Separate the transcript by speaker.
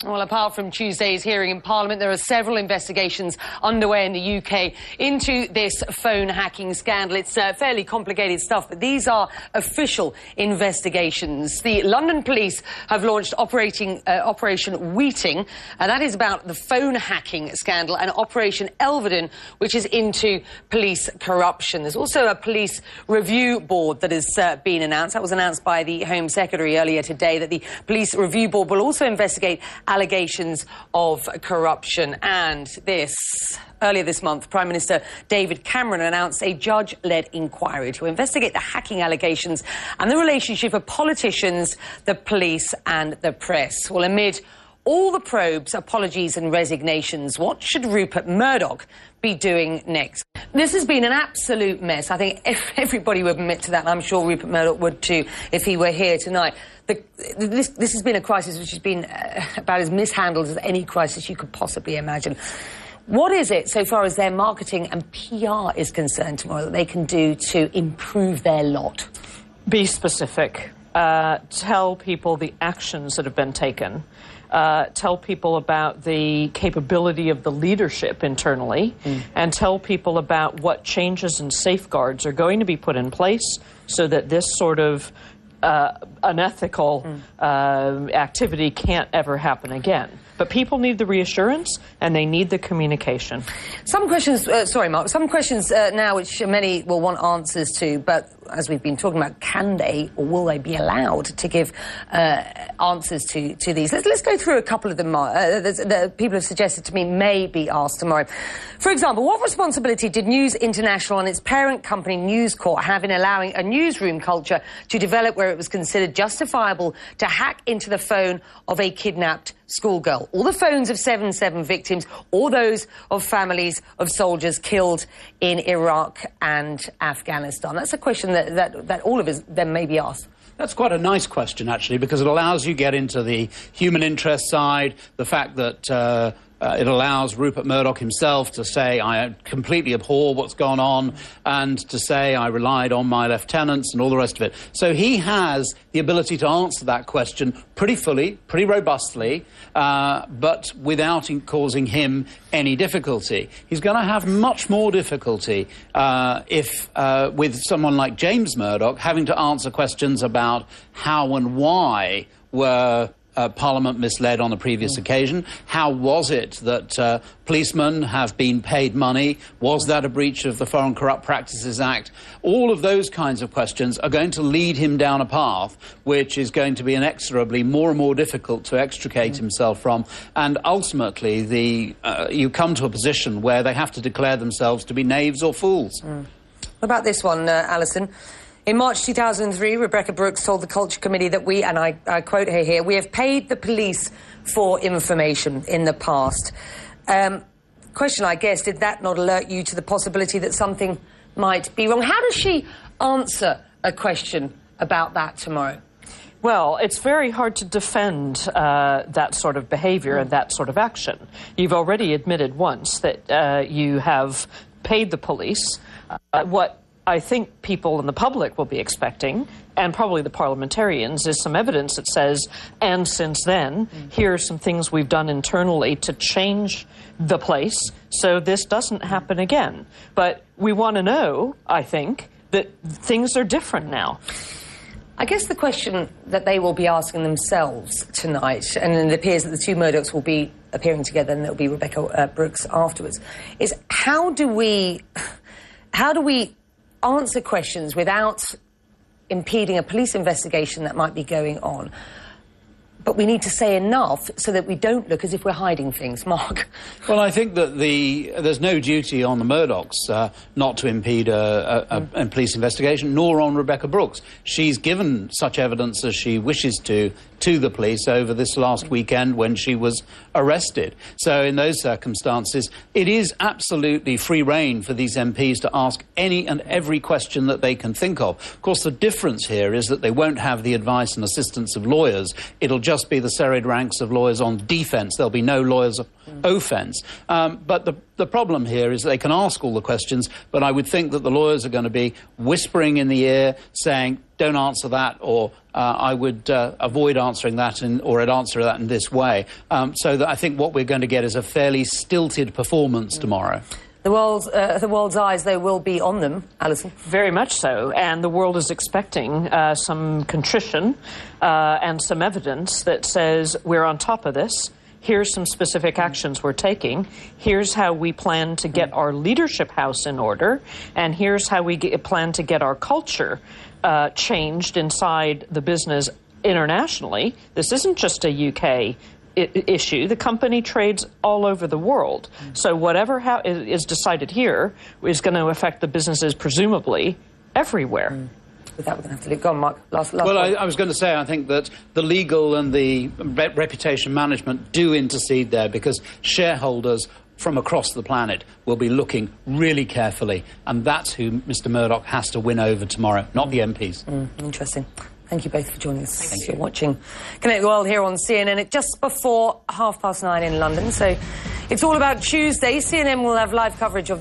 Speaker 1: Well, apart from Tuesday's hearing in Parliament, there are several investigations underway in the UK into this phone hacking scandal. It's fairly complicated stuff, but these are official investigations. The London police have launched Operation Wheating, and that is about the phone hacking scandal, and Operation Elvedon, which is into police corruption. There's also a police review board that has been announced. That was announced by the Home Secretary earlier today, that the police review board will also investigate allegations of corruption. And earlier this month, Prime Minister David Cameron announced a judge-led inquiry to investigate the hacking allegations and the relationship of politicians, the police and the press. Well, amid all the probes, apologies and resignations, what should Rupert Murdoch be doing next? This has been an absolute mess. I think everybody would admit to that, and I'm sure Rupert Murdoch would too if he were here tonight. This has been a crisis which has been about as mishandled as any crisis you could possibly imagine. What is it, so far as their marketing and PR is concerned tomorrow, that they can do to improve their lot?
Speaker 2: Be specific. Tell people the actions that have been taken. Tell people about the capability of the leadership internally, and tell people about what changes and safeguards are going to be put in place so that this sort of unethical activity can't ever happen again. But people need the reassurance and they need the communication.
Speaker 1: Some questions, sorry Mark, some questions now which many will want answers to, but as we've been talking about, can they or will they be allowed to give answers to these? Let's go through a couple of them that people have suggested to me may be asked tomorrow. For example, what responsibility did News International and its parent company News Corp have in allowing a newsroom culture to develop where it was considered justifiable to hack into the phone of a kidnapped schoolgirl? All the phones of 7/7 victims, or those of families of soldiers killed in Iraq and Afghanistan? That's a question that all of us then may be asked.
Speaker 3: That's quite a nice question, actually, because it allows you to get into the human interest side, the fact that it allows Rupert Murdoch himself to say, I completely abhor what's gone on, and to say, I relied on my lieutenants and all the rest of it. So he has the ability to answer that question pretty fully, pretty robustly, but without causing him any difficulty. He's going to have much more difficulty with someone like James Murdoch having to answer questions about how and why were Parliament misled on the previous occasion. How was it that policemen have been paid money? Was that a breach of the Foreign Corrupt Practices Act? All of those kinds of questions are going to lead him down a path which is going to be inexorably more and more difficult to extricate himself from. And ultimately, you come to a position where they have to declare themselves to be knaves or fools.
Speaker 1: What about this one, Alison? In March 2003, Rebecca Brooks told the Culture Committee that we, and I quote her here, we have paid the police for information in the past. Question, I guess, did that not alert you to the possibility that something might be wrong? How does she answer a question about that tomorrow?
Speaker 2: Well, it's very hard to defend that sort of behavior and that sort of action. You've already admitted once that you have paid the police. What I think people in the public will be expecting, and probably the parliamentarians, is some evidence that says, and since then, here are some things we've done internally to change the place so this doesn't happen again. But we want to know, I think, that things are different now.
Speaker 1: I guess the question that they will be asking themselves tonight, and it appears that the two Murdochs will be appearing together and there'll be Rebecca Brooks afterwards, is how do we answer questions without impeding a police investigation that might be going on? But we need to say enough so that we don't look as if we're hiding things. Mark?
Speaker 3: Well, I think that there's no duty on the Murdochs not to impede a police investigation, nor on Rebecca Brooks. She's given such evidence as she wishes to the police over this last weekend when she was arrested. So in those circumstances, it is absolutely free rein for these MPs to ask any and every question that they can think of. Of course, the difference here is that they won't have the advice and assistance of lawyers. It'll just just be the serried ranks of lawyers on defence. There'll be no lawyers on offence. But the problem here is they can ask all the questions, but I would think that the lawyers are going to be whispering in the ear, saying, don't answer that, or I would avoid answering that, or I'd answer that in this way. So that I think what we're going to get is a fairly stilted performance tomorrow.
Speaker 1: The world's eyes, though, will be on them, Alison.
Speaker 2: Very much so, and the world is expecting some contrition and some evidence that says we're on top of this. Here's some specific actions we're taking. Here's how we plan to get our leadership house in order, and here's how we plan to get our culture changed inside the business internationally. This isn't just a UK issue. The company trades all over the world. So whatever is decided here is going to affect the businesses, presumably, everywhere.
Speaker 1: With that, we're going to have to leave. Go on, Mark. Last
Speaker 3: well, I was going to say, I think that the legal and the reputation management do intercede there, because shareholders from across the planet will be looking really carefully, and that's who Mr Murdoch has to win over tomorrow, not the MPs.
Speaker 1: Interesting. Thank you both for joining us. Thank you. You're watching Connect the World here on CNN at just before 9:30 in London. So it's all about Tuesday. CNN will have live coverage of